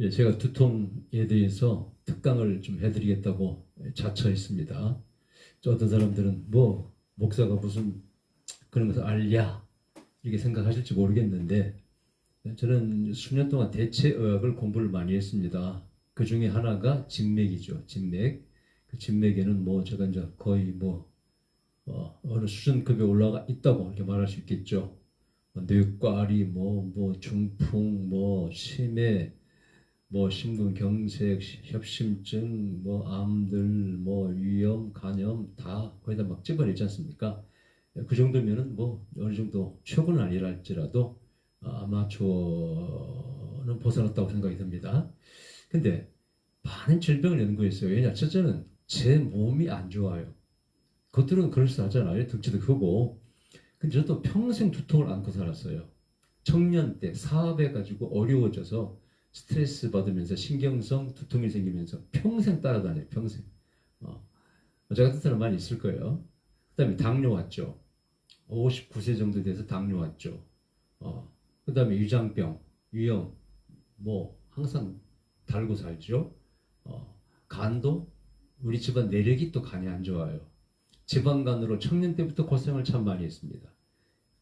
예, 제가 두통에 대해서 특강을 좀 해드리겠다고 자처했습니다. 저 어떤 사람들은 뭐 목사가 무슨 그런 것을 알랴 이렇게 생각하실지 모르겠는데 저는 수년 동안 대체의학을 공부를 많이 했습니다. 그 중에 하나가 진맥이죠. 진맥. 그 진맥에는 뭐 제가 이제 거의 뭐 어느 수준급에 올라가 있다고 이렇게 말할 수 있겠죠. 뭐 뇌과리, 뭐 중풍, 뭐 치매, 뭐 심근경색, 협심증, 뭐 암들, 뭐 위염, 간염 다 거의 다 막 집어내지 않습니까? 그 정도면은 뭐 어느 정도 최고는 아니랄지라도 아마추어는 벗어났다고 생각이 듭니다. 근데 많은 질병을 연구했어요. 왜냐? 첫째는 제 몸이 안 좋아요. 겉으로는 그럴싸하잖아요. 득치도 크고. 근데 저도 평생 두통을 안고 살았어요. 청년 때 사업해가지고 어려워져서 스트레스 받으면서 신경성 두통이 생기면서 평생 따라다녀요. 평생. 어, 저 같은 사람 많이 있을 거예요. 그 다음에 당뇨 왔죠. 59세 정도 돼서 당뇨 왔죠. 그 다음에 위장병, 위염, 뭐 항상 달고 살죠. 간도 우리 집안 내력이 또 간이 안 좋아요. 지방간으로 청년 때부터 고생을 참 많이 했습니다.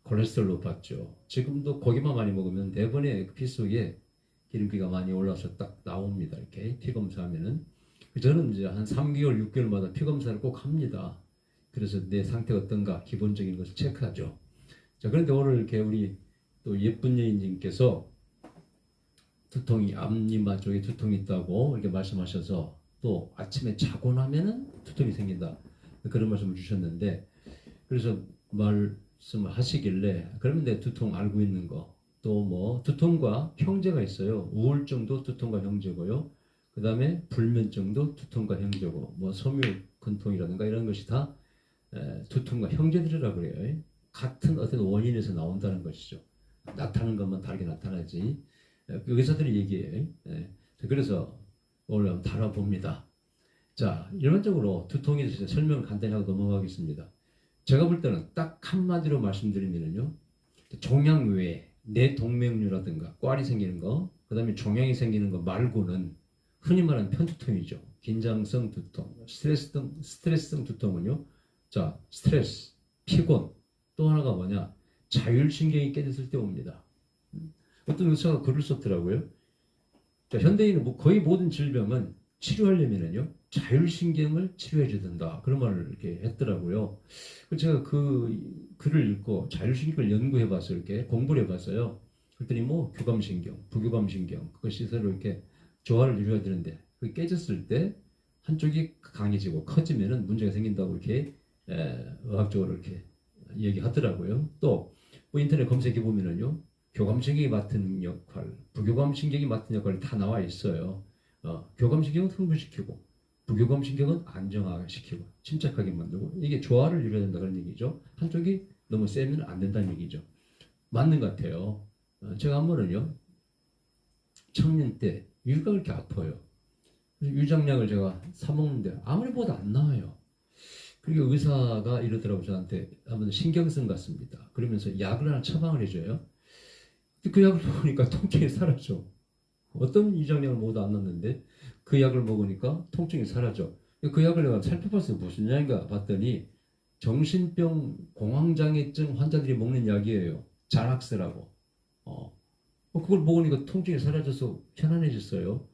콜레스테롤 높았죠. 지금도 고기만 많이 먹으면 대번에 피 속에 기름기가 많이 올라서 딱 나옵니다. 이렇게 피 검사하면은 저는 이제 한 3개월, 6개월마다 피 검사를 꼭 합니다. 그래서 내 상태가 어떤가 기본적인 것을 체크하죠. 자, 그런데 오늘 이렇게 우리 또 예쁜 여인님께서 두통이 앞니마 쪽에 두통이 있다고 이렇게 말씀하셔서 또 아침에 자고 나면은 두통이 생긴다 그런 말씀을 주셨는데 그래서 말씀을 하시길래 그러면 내 두통 알고 있는 거 또 뭐 두통과 형제가 있어요. 우울증도 두통과 형제고요. 그 다음에 불면증도 두통과 형제고 뭐 섬유근통이라든가 이런 것이 다 두통과 형제들이라고 그래요. 같은 어떤 원인에서 나온다는 것이죠. 나타나는 것만 다르게 나타나지. 의사들이 얘기해요. 그래서 오늘 한번 다뤄봅니다. 자, 일반적으로 두통에 대해서 설명을 간단히 하고 넘어가겠습니다. 제가 볼 때는 딱 한마디로 말씀드리면요. 종양 외에 뇌동맥류라든가 꽈리 생기는 거, 그 다음에 종양이 생기는 거 말고는 흔히 말하는 편두통이죠. 긴장성 두통, 스트레스성 두통은요. 자, 스트레스, 피곤, 또 하나가 뭐냐? 자율신경이 깨졌을 때 옵니다. 어떤 의사가 글을 썼더라고요. 자, 현대인은 뭐 거의 모든 질병은 치료하려면요 자율신경을 치료해줘야 된다 그런 말을 이렇게 했더라고요. 제가 그 글을 읽고 자율신경을 연구해봤어요. 이렇게 공부를 해봤어요. 그랬더니 뭐 교감신경, 부교감신경 그것이 서로 이렇게 조화를 이루어야 되는데 그게 깨졌을 때 한쪽이 강해지고 커지면은 문제가 생긴다고 이렇게 의학적으로 이렇게 얘기하더라고요. 또 뭐 인터넷 검색해 보면은요. 교감신경이 맡은 역할, 부교감신경이 맡은 역할이 다 나와 있어요. 교감신경은 흥분시키고, 부교감신경은 안정화시키고, 침착하게 만들고, 이게 조화를 이루어야 된다 그런 얘기죠. 한쪽이 너무 세면 안 된다는 얘기죠. 맞는 것 같아요. 제가 한 번은요, 청년 때 위가 그렇게 아파요. 그래서 위장약을 제가 사 먹는데 아무리 보다 안 나와요. 그리고 의사가 이러더라고요. 저한테 한번 신경성 같습니다. 그러면서 약을 하나 처방을 해줘요. 그 약을 먹으니까 통증이 사라져. 어떤 위장약을 먹어도 안 낫는데 그 약을 먹으니까 통증이 사라져. 그 약을 내가 살펴봤어요. 무슨 약인가 봤더니 정신병 공황장애증 환자들이 먹는 약이에요. 자락스라고. 그걸 먹으니까 통증이 사라져서 편안해졌어요.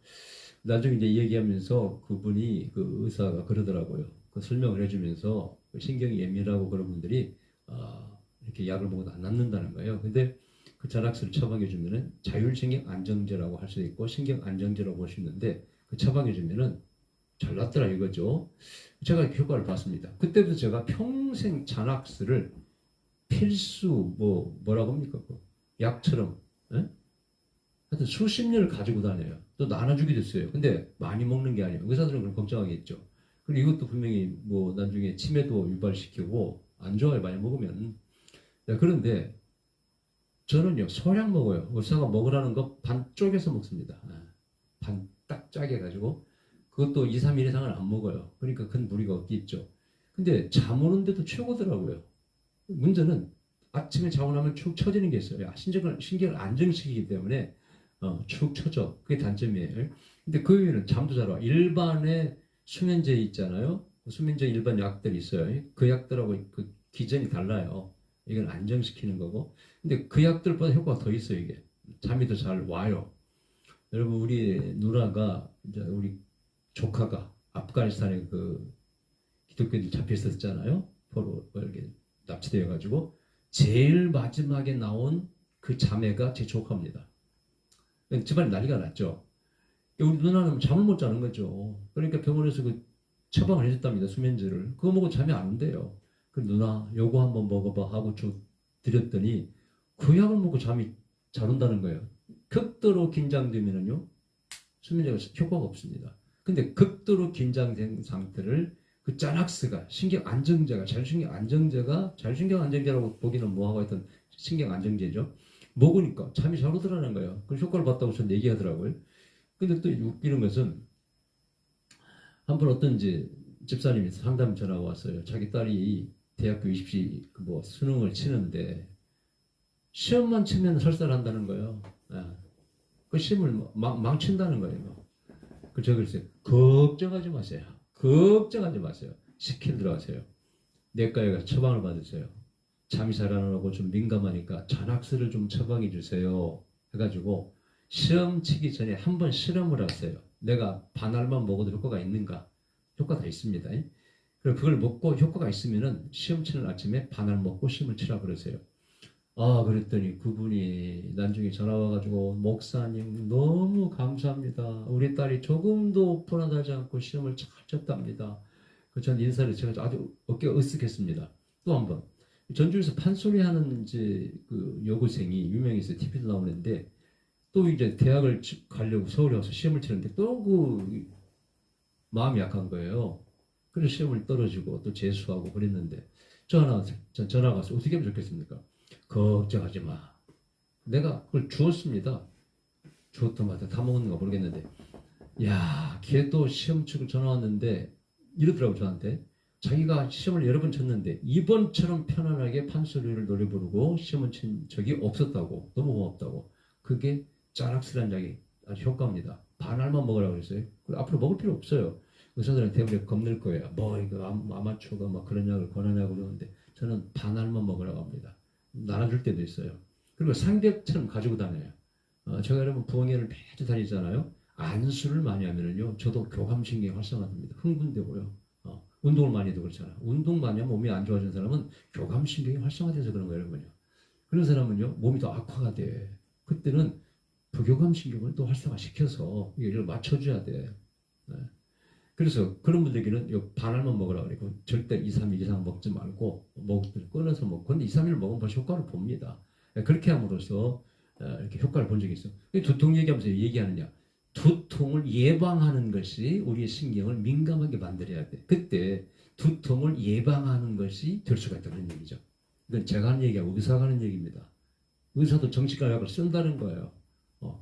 나중에 이제 얘기하면서 그분이 그 의사가 그러더라고요. 그 설명을 해주면서 신경이 예민하고 그런 분들이 이렇게 약을 먹어도 안 낫는다는 거예요. 근데 그 자락스를 처방해주면은 자율신경 안정제라고 할 수도 있고 신경 안정제라고 볼 수 있는데 그 처방해주면은 잘 낫더라 이거죠. 제가 효과를 봤습니다. 그때부터 제가 평생 자락스를 필수 뭐라고 합니까? 그 약처럼 에? 하여튼 수십 년을 가지고 다녀요. 또 나눠주기도 했어요. 근데 많이 먹는 게 아니에요. 의사들은 그럼 걱정하겠죠. 그리고 이것도 분명히 뭐 나중에 치매도 유발시키고 안 좋아요. 많이 먹으면. 그런데 저는요 소량 먹어요. 의사가 먹으라는 거 반 쪼개서 먹습니다. 반 딱 짜게 해가지고 그것도 2, 3일 이상은 안 먹어요. 그러니까 큰 무리가 없겠죠. 근데 잠 오는데도 최고더라고요. 문제는 아침에 자고 나면 축 처지는 게 있어요. 신경을 안정시키기 때문에 축 처져. 그게 단점이에요. 근데 그 이유는 잠도 잘 와. 일반의 수면제 있잖아요. 수면제 일반 약들이 있어요. 그 약들하고 그 기전이 달라요. 이건 안정시키는 거고. 근데 그 약들보다 효과가 더 있어요, 이게. 잠이 더 잘 와요. 여러분, 우리 누나가, 이제 우리 조카가 아프가니스탄에 그 기독교인들 잡혀 있었잖아요. 포로 이렇게 납치되어가지고. 제일 마지막에 나온 그 자매가 제 조카입니다. 집안이 난리가 났죠. 우리 누나는 잠을 못 자는 거죠. 그러니까 병원에서 그 처방을 해줬답니다. 수면제를. 그거 먹고 잠이 안 온대요. 그 누나 요거 한번 먹어봐 하고 드렸더니 그 약을 먹고 잠이 잘 온다는 거예요. 극도로 긴장되면은요 수면제가 효과가 없습니다. 근데 극도로 긴장된 상태를 그 짜락스가 신경 안정제가 자율신경 안정제라고 보기는 뭐하고 하여튼 신경 안정제죠. 먹으니까 잠이 잘 오더라는 거예요. 그 효과를 봤다고 저는 얘기하더라고요. 근데 또 웃기는 것은 한 번 어떤 이제 집사님이 상담 전화가 왔어요. 자기 딸이 대학교 20시 뭐 수능을 치는데 시험만 치면 설사를 한다는 거예요. 그 시험을 망친다는 거예요. 그 제가 그랬어요. 걱정하지 마세요. 걱정하지 마세요. 시킨 대로 하세요. 내과에 가서 처방을 받으세요. 잠이 잘 안 오고 좀 민감하니까 전학스를 좀 처방해 주세요. 해가지고 시험 치기 전에 한번 실험을 하세요. 내가 반알만 먹어도 효과가 있는가? 효과 다 있습니다. 그리고 그걸 먹고 효과가 있으면은 시험 치는 아침에 반알 먹고 시험을 치라 그러세요. 그랬더니 그분이 나중에 전화 와가지고 목사님 너무 감사합니다. 우리 딸이 조금도 불안하지 않고 시험을 잘 쳤답니다. 전 인사를 제가 아주 어깨가 으쓱했습니다. 또 한 번. 전주에서 판소리 하는 이제 그 여고생이 유명해서 TV도 나오는데 또 이제 대학을 가려고 서울에 와서 시험을 치는데 또 그 마음이 약한 거예요. 그래서 시험을 떨어지고 또 재수하고 그랬는데 전화가 와서 어떻게 하면 좋겠습니까? 걱정하지 마. 내가 그걸 주었습니다. 주었더마다 다 먹었는가 모르겠는데 야, 걔도 시험 치고 전화 왔는데 이러더라고 저한테. 자기가 시험을 여러 번 쳤는데 이번처럼 편안하게 판소리를 노래 부르고 시험을 친 적이 없었다고. 너무 고맙다고. 그게 짜락스란 약이 아주 효과입니다. 반알만 먹으라고 그랬어요. 앞으로 먹을 필요 없어요. 의사들은 대부분 겁낼 거예요. 뭐 이거 아마추어가 막 그런 약을 권하냐고 그러는데 저는 반알만 먹으라고 합니다. 나눠줄 때도 있어요. 그리고 상대처럼 가지고 다녀요. 제가 여러분 부엉이를 매주 다니잖아요. 안수를 많이 하면은요, 저도 교감신경이 활성화됩니다. 흥분되고요. 운동을 많이 해도 그렇잖아요. 운동 많이 하면 몸이 안 좋아지는 사람은 교감신경이 활성화돼서 그런 거예요, 여러분요. 그런 사람은요, 몸이 더 악화가 돼. 그때는 부교감신경을 또 활성화시켜서 이걸 맞춰줘야 돼. 네. 그래서 그런 분들에게는 요 반알만 먹으라 그러고 절대 2, 3일 이상 먹지 말고 끊어서 먹고 근데 2, 3일 먹으면 벌써 효과를 봅니다. 그렇게 함으로써 이렇게 효과를 본 적이 있어. 두통 얘기하면서 얘기하느냐. 두통을 예방하는 것이 우리의 신경을 민감하게 만들어야 돼. 그때 두통을 예방하는 것이 될 수가 있다 그런 얘기죠. 이건 제가 하는 얘기하고 의사가 하는 얘기입니다. 의사도 정신과 약을 쓴다는 거예요.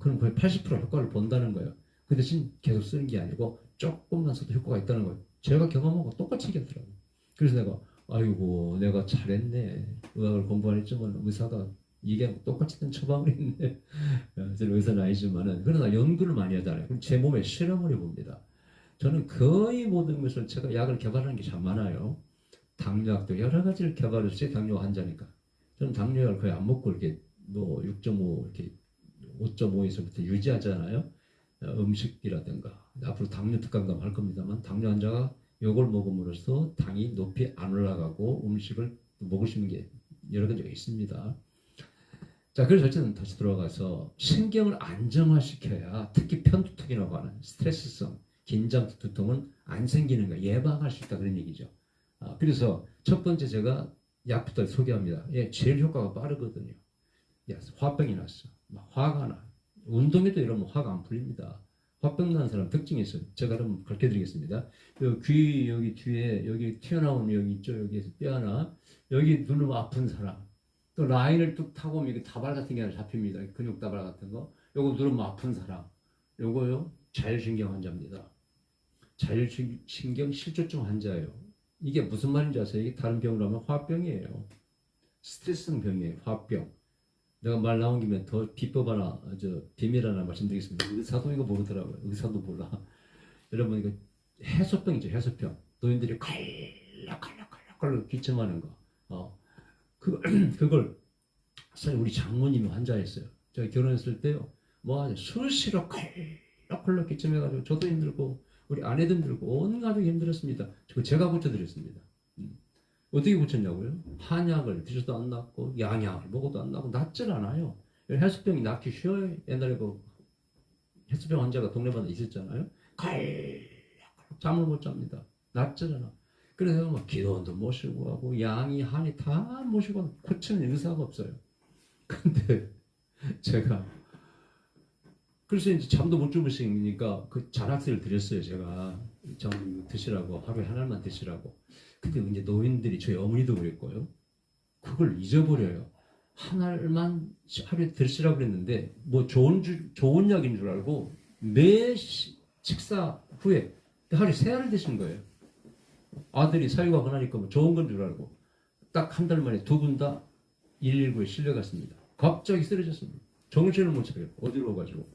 그럼 거의 80% 효과를 본다는 거예요. 그 대신 계속 쓰는 게 아니고 조금만 써도 효과가 있다는 거예요. 제가 경험하고 똑같이 얘기하더라고요. 그래서 아이고 내가 잘했네. 의학을 공부 안 했지만 의사가 얘기하고 똑같이 된 처방을 했네. 저는 의사는 아니지만은 그러나 연구를 많이 하잖아요. 그럼 제 몸에 실험을 해봅니다. 저는 거의 모든 것을 제가 약을 개발하는 게 참 많아요. 당뇨약도 여러 가지를 개발했어요. 당뇨 환자니까. 저는 당뇨약을 거의 안 먹고 이렇게 뭐 6.5 이렇게 5.5에서부터 유지하잖아요. 음식이라든가 앞으로 당뇨 특강도 할 겁니다만 당뇨 환자가 이걸 먹음으로써 당이 높이 안 올라가고 음식을 먹을 수 있는 게 여러 가지가 있습니다. 자, 그래서 어쨌든 다시 들어가서 신경을 안정화시켜야 특히 편두통이라고 하는 스트레스성 긴장 두통은 안 생기는 거 예방할 수 있다 그런 얘기죠. 그래서 첫 번째 제가 약부터 소개합니다. 제일 효과가 빠르거든요. 화병이 났어. 화가 나. 운동에도 이러면 화가 안 풀립니다. 화병 나는 사람 특징이 있어요. 제가 그럼 가르쳐 드리겠습니다. 귀 여기 뒤에 여기 튀어나온 여기 있죠. 여기에서 뼈 하나. 여기 누르면 아픈 사람. 또 라인을 뚝 타고 오면 다발 같은 게 하나 잡힙니다. 근육 다발 같은 거. 요거 누르면 아픈 사람. 요거요. 자율신경 환자입니다. 자율신경 실조증 환자예요. 이게 무슨 말인지 아세요? 이게 다른 병으로 하면 화병이에요. 스트레스성 병이에요. 화병. 내가 말 나온 김에 더 비법 하나, 비밀 하나 말씀드리겠습니다. 의사도 이거 모르더라고요. 의사도 몰라. 여러분, 이거 해소병이죠, 해소병. 노인들이 칼락칼락칼락 기침하는 거. 그걸 사실 우리 장모님이 환자였어요. 제가 결혼했을 때요, 뭐 수시로 칼락칼락 기침해가지고 저도 힘들고 우리 아내도 힘들고 온 가족이 힘들었습니다. 제가 고쳐드렸습니다. 어떻게 고쳤냐고요? 한약을 드셔도 안 낫고 양약을 먹어도 안 낫고 낫질 않아요. 해수병이 낫기 쉬워요. 옛날에 그 해수병 환자가 동네마다 있었잖아요. 잠을 못 잡니다. 낫질 않아. 그래서 막 기도원도 모시고 하고 양이 한이 다 모시고 고치는 의사가 없어요. 근데 제가 그래서 이제 잠도 못 주무시니까 그 잔악스를 드렸어요. 제가 좀 드시라고, 하루에 하나만 드시라고. 근데 이제 노인들이, 저희 어머니도 그랬고요, 그걸 잊어버려요. 하나만 하루에 드시라고 그랬는데 뭐 좋은 약인 줄 알고 매 식사 후에 하루에 3알을 드신 거예요. 아들이 사유가 하나니까 뭐 좋은 건 줄 알고 딱 한 달 만에 두 분 다 119에 실려갔습니다. 갑자기 쓰러졌습니다. 정신을 못 차려요. 어디로 가가지고.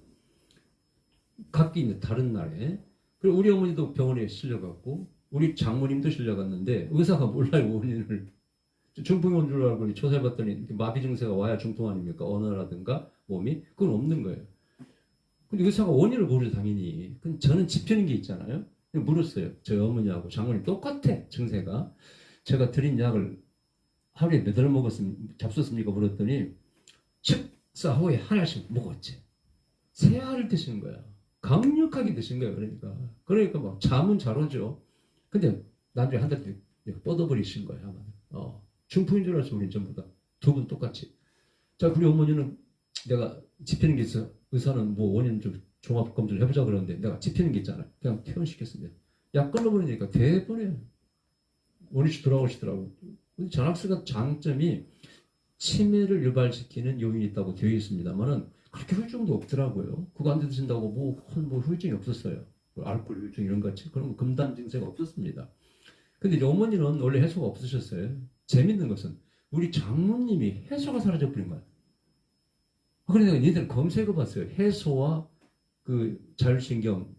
각기 있는 다른 날에. 그리고 우리 어머니도 병원에 실려갔고 우리 장모님도 실려갔는데 의사가 몰라요, 원인을. 중풍이 온 줄 알고 조사해봤더니 마비 증세가 와야 중풍 아닙니까? 언어라든가 몸이. 그건 없는 거예요. 근데 의사가 원인을 모르죠, 당연히. 근데 저는 짚히는 게 있잖아요. 물었어요. 저희 어머니하고 장모님 똑같아, 증세가. 제가 드린 약을 하루에 몇 알 잡수었습니까? 물었더니 식사 후에 하나씩 먹었지. 3알을 드시는 거야. 강력하게 드신 거예요. 그러니까 막 잠은 잘 오죠. 근데 나중에 한 달 뒤에 뻗어버리신 거예요. 중풍인 줄 알았어, 우린 전부 다. 두 분 똑같이. 자, 우리 어머니는 내가 짚히는 게 있어. 의사는 뭐 원인 좀 종합검진을 해보자 그러는데 내가 짚히는 게 있잖아요. 그냥 퇴원시켰습니다. 약 끊어버리니까 대번에 원위치 돌아오시더라고. 전학스가 장점이 치매를 유발시키는 요인이 있다고 되어 있습니다만은 그렇게 후유증도 없더라고요. 그거 안 드신다고 뭐 후유증이 없었어요. 뭐 알코올 후유증 이런 것 같이 그런 거 금단 증세가 없었습니다. 근데 이제 어머니는 원래 해소가 없으셨어요. 재밌는 것은 우리 장모님이 해소가 사라져버린 거야. 그러니까 니들 검색해봤어요. 해소와 그 자율신경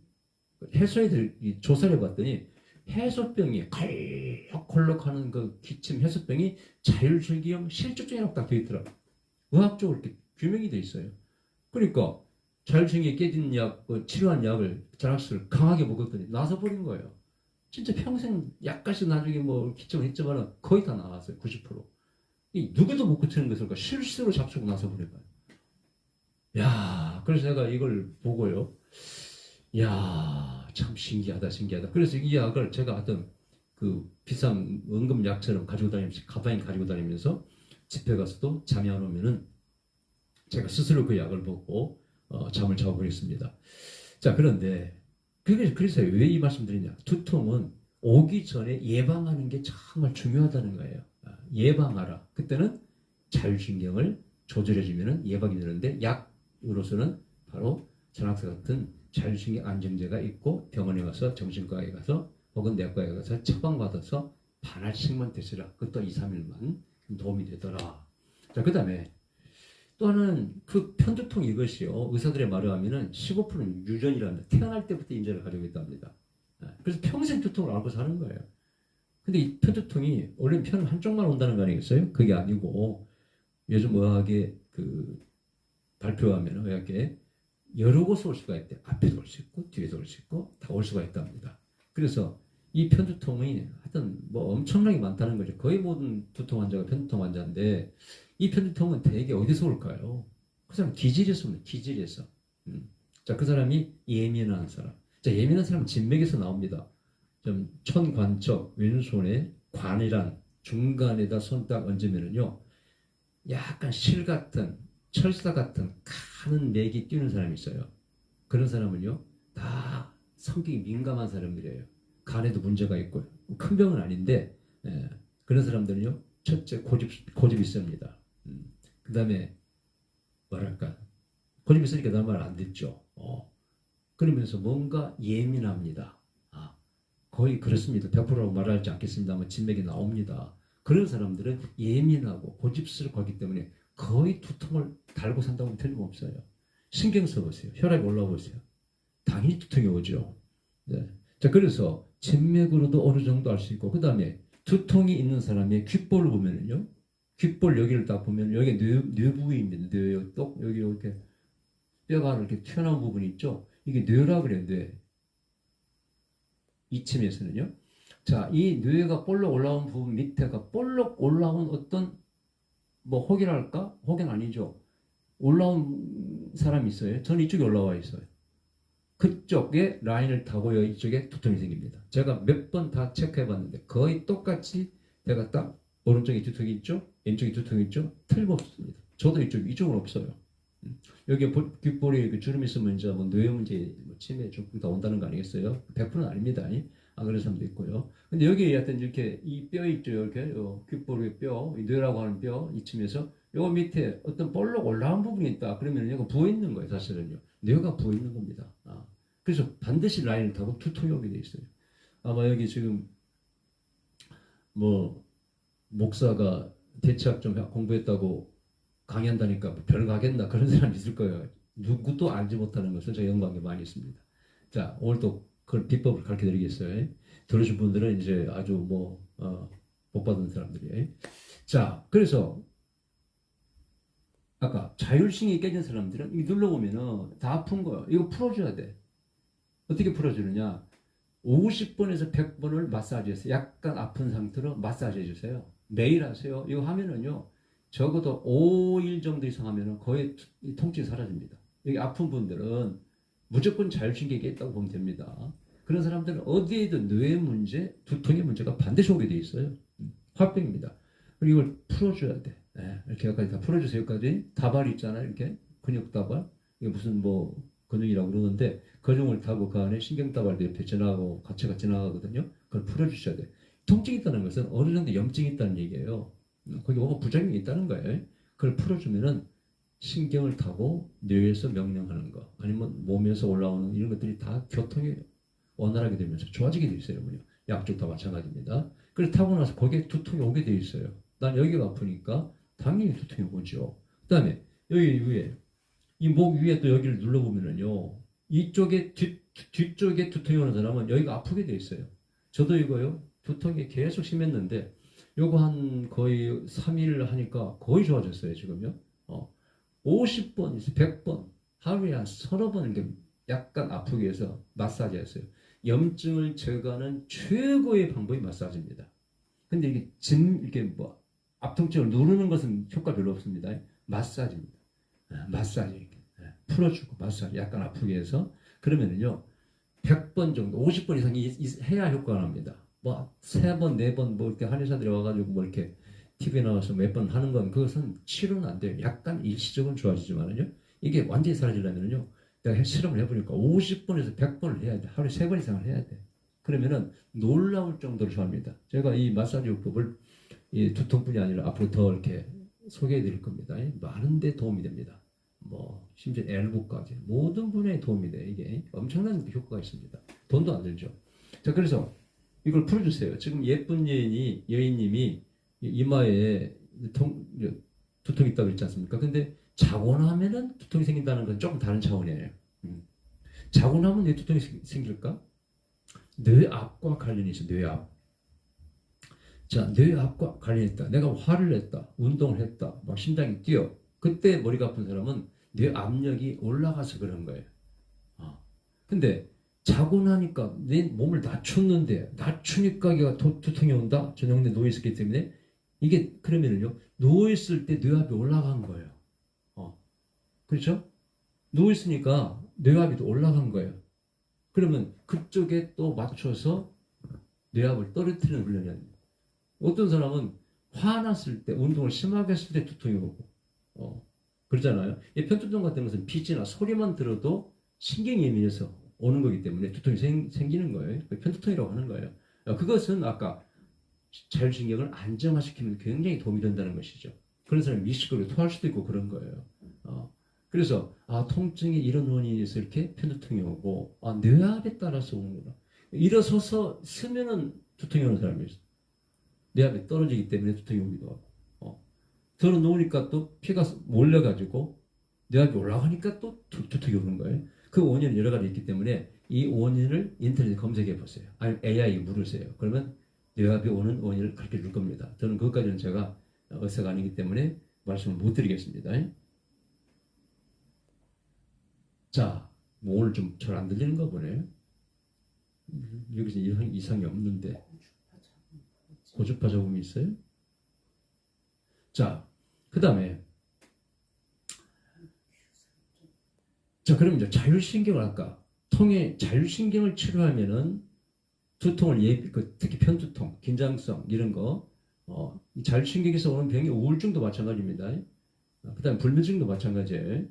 해소에 조사를 해봤더니 해소병이 콜록콜록하는 그 기침 해소병이 자율신경 실족증이라고 딱 되어 있더라고. 의학적으로 이렇게 규명이 돼 있어요. 그러니까 자율신경이 깨진 약, 치료한 약을 자락스를 강하게 먹었더니 나서버린 거예요. 진짜 평생 약간씩 나중에 뭐 기침을 했지만 거의 다 나왔어요. 90%. 누구도 못 고치는 것을 실수로 잡수고 나서버린 거예요. 야, 그래서 내가 이걸 보고요. 야, 참 신기하다. 그래서 이 약을 제가 하던 그 비싼 응급약처럼 가지고 다니면서, 가방에 가지고 다니면서 집에 가서도 잠이 안 오면은 제가 스스로 그 약을 먹고 잠을 자버렸습니다. 자, 그런데 그래서 왜 이 말씀 드리냐? 두통은 오기 전에 예방하는 게 정말 중요하다는 거예요. 예방하라. 그때는 자율신경을 조절해주면 예방이 되는데 약으로서는 바로 전학사 같은 자율신경 안정제가 있고 병원에 가서 정신과에 가서 혹은 내과에 가서 처방받아서 반알씩만 드시라. 그것도 2, 3일만 도움이 되더라. 자, 그 다음에 또 하나는 그 편두통 이것이요. 의사들의 말을 하면은 15%는 유전이랍니다. 태어날 때부터 인자를 가지고 있답니다. 그래서 평생 두통을 앓고 사는 거예요. 근데 이 편두통이 원래 편 한쪽만 온다는 거 아니겠어요? 그게 아니고 요즘 의학의 그 발표하면 의학계 여러 곳에 올 수가 있대. 앞에도 올 수 있고 뒤에도 올 수 있고 다 올 수가 있답니다. 그래서 이 편두통이 하여튼 뭐 엄청나게 많다는 거죠. 거의 모든 두통 환자가 편두통 환자인데 이 편두통은 대개 어디서 올까요? 그 사람 기질에서 옵니다. 기질에서. 자, 그 사람이 예민한 사람. 자, 예민한 사람은 진맥에서 나옵니다. 좀 천관척, 왼손에 관이란 중간에다 손 딱 얹으면은요, 약간 실 같은, 철사 같은 가는 맥이 뛰는 사람이 있어요. 그런 사람은요, 다 성격이 민감한 사람들이에요. 간에도 문제가 있고요. 큰 병은 아닌데, 그런 사람들은요, 첫째 고집이 있습니다. 그 다음에 뭐랄까, 고집이 있으니까 나 말 안 듣죠. 그러면서 뭔가 예민합니다. 거의 그렇습니다. 100%라고 말하지 않겠습니다만 진맥이 나옵니다. 그런 사람들은 예민하고 고집스럽고 하기 때문에 거의 두통을 달고 산다고 하면 틀림없어요. 신경 써보세요. 혈압이 올라오세요. 당연히 두통이 오죠. 네. 자, 그래서 진맥으로도 어느 정도 알 수 있고, 그 다음에 두통이 있는 사람의 귓볼을 보면은요, 귓볼 여기를 딱 보면 여기 뇌 부위입니다. 뇌, 또 여기 이렇게 뼈가 이렇게 튀어나온 부분이 있죠. 이게 뇌라 그래요. 뇌. 이침에서는요. 자, 이 뇌가 볼록 올라온 부분 밑에가 볼록 올라온 어떤 뭐 혹이랄까? 혹은 아니죠. 올라온 사람이 있어요. 저는 이쪽에 올라와 있어요. 그쪽에 라인을 타고 이쪽에 두통이 생깁니다. 제가 몇 번 다 체크해 봤는데 거의 똑같이 제가 딱 오른쪽에 두통이 있죠? 왼쪽에 두통이 있죠? 틀림없습니다. 저도 이쪽은 없어요. 여기 귓볼에 주름 있으면 이제 뭐 뇌 문제, 뭐 치매 조금 다 온다는 거 아니겠어요? 100%는 아닙니다. 안 그런 사람도 있고요. 근데 여기에 하여튼 이렇게 이 뼈 있죠? 이렇게 귓볼의 뼈, 이 뇌라고 하는 뼈 이쯤에서 요 밑에 어떤 볼록 올라온 부분이 있다. 그러면 이거 부어 있는 거예요. 사실은요. 뇌가 부어 있는 겁니다. 그래서 반드시 라인을 타고 두통이 오게 돼 있어요. 아마 여기 지금 뭐 목사가 대체학 좀 공부했다고 강의한다니까 별거 하겠나 그런 사람이 있을 거예요. 누구도 알지 못하는 것을 제가 연구한 게 많이 있습니다. 자, 오늘 또 그 비법을 가르쳐 드리겠어요. 들으신 분들은 이제 아주 복 받은 사람들이에요. 자, 그래서 아까 자율신경이 깨진 사람들은 이 눌러보면은 다 아픈 거예요. 이거 풀어줘야 돼. 어떻게 풀어주느냐? 50번에서 100번을 마사지해서 약간 아픈 상태로 마사지해 주세요. 매일 하세요. 이거 하면은요, 적어도 5일 정도 이상 하면은 거의 통증이 사라집니다. 여기 아픈 분들은 무조건 자율신경이 있다고 보면 됩니다. 그런 사람들은 어디에든 뇌 문제, 두통의 문제가 반드시 오게 돼 있어요. 화병입니다. 그리고 이걸 풀어줘야 돼. 네, 이렇게 여기까지 다 풀어주세요. 여기까지 다발 있잖아요. 이렇게 근육 다발. 이게 무슨 뭐 근육이라고 그러는데 근육을 타고 그 안에 신경다발도 옆에 지나가고 같이 지나가거든요. 그걸 풀어주셔야 돼. 통증이 있다는 것은 어느 정도 염증이 있다는 얘기예요. 거기 뭐가 부작용이 있다는 거예요. 그걸 풀어주면은 신경을 타고 뇌에서 명령하는 거 아니면 몸에서 올라오는 이런 것들이 다 교통이 원활하게 되면서 좋아지게 돼 있어요. 약쪽 다 마찬가지입니다. 그래서 타고 나서 거기에 두통이 오게 돼 있어요. 난 여기가 아프니까 당연히 두통이 오죠. 그 다음에 여기 위에 이 목 위에 또 여기를 눌러보면은요. 이쪽에 뒤쪽에 두통이 오는 사람은 여기가 아프게 돼 있어요. 저도 이거요. 두통이 계속 심했는데 요거 한 거의 3일 하니까 거의 좋아졌어요. 지금요. 50번, 100번 하루에 한 서너 번 이렇게 약간 아프게 해서 마사지 했어요. 염증을 제거하는 최고의 방법이 마사지입니다. 근데 이게 이렇게 뭐 압통증을 누르는 것은 효과 별로 없습니다. 마사지입니다. 마사지 이렇게 풀어주고 마사지 약간 아프게 해서 그러면은요 100번 정도 50번 이상 해야 효과가 납니다. 뭐 3번 4번 뭐 이렇게 한의사들이 와가지고 뭐 이렇게 TV에 나와서 몇 번 하는 건 그것은 치료는 안 돼요. 약간 일시적으로 좋아지지만은요 이게 완전히 사라지려면은요 내가 실험을 해보니까 50번에서 100번을 해야 돼. 하루에 3번 이상을 해야 돼. 그러면은 놀라울 정도로 좋아합니다. 제가 이 마사지 요법을 이 두통뿐이 아니라 앞으로 더 이렇게 소개해 드릴 겁니다. 많은 데 도움이 됩니다. 뭐 심지어 엘보까지 모든 분야에 도움이 돼. 이게 엄청난 효과가 있습니다. 돈도 안 들죠. 자, 그래서 이걸 풀어주세요. 지금 예쁜 여인님이 이마에 두통이 있다고 했지 않습니까? 근데 자고 나면은 두통이 생긴다는 건 조금 다른 차원이에요. 자고 나면 왜 두통이 생길까? 뇌압과 관련이 있어. 뇌압. 자, 뇌압과 관련있다. 내가 화를 냈다. 운동을 했다. 막 심장이 뛰어. 그때 머리가 아픈 사람은 뇌압력이 올라가서 그런 거예요. 근데 자고 나니까 내 몸을 낮췄는데 낮추니까 얘가 두통이 온다. 저녁에 누워있었기 때문에 이게 그러면은요 누워있을 때 뇌압이 올라간 거예요. 그렇죠? 누워있으니까 뇌압이 또 올라간 거예요. 그러면 그쪽에 또 맞춰서 뇌압을 떨어뜨리는 훈련이 아닙니다. 어떤 사람은 화났을 때 운동을 심하게 했을 때 두통이 오고 그러잖아요. 이 편두통 같은 것은 빛이나 소리만 들어도 신경이 예민해서 오는 거기 때문에 두통이 생기는 거예요. 편두통이라고 하는 거예요. 그것은 아까 자율신경을 안정화시키는 데 굉장히 도움이 된다는 것이죠. 그런 사람이 미식거리고 토할 수도 있고 그런 거예요. 그래서 통증이 이런 원인에서 이렇게 편두통이 오고 뇌압에 따라서 오는구나. 일어서서 쓰면은 두통이 오는 사람이 있어요. 뇌압이 떨어지기 때문에 두통이 오기도 하고 들어 놓으니까 또 피가 몰려가지고 뇌압이 올라가니까 또 두통이 오는 거예요. 그 원인은 여러 가지 있기 때문에 이 원인을 인터넷에 검색해 보세요. 아니면 AI에 물으세요. 그러면 뇌압이 오는 원인을 가르쳐 줄 겁니다. 저는 그것까지는 제가 의사가 아니기 때문에 말씀을 못 드리겠습니다. 자, 뭐 오늘 좀 잘 안 들리는가 보네. 여기서 이상이 없는데. 고주파 잡음이 있어요? 자, 그 다음에 자, 그럼 이제 자율신경을 아까 통해 자율신경을 치료하면은 두통을 특히 편두통, 긴장성 이런 거, 이 자율신경에서 오는 병이 우울증도 마찬가지입니다. 그다음에 불면증도 마찬가지예요.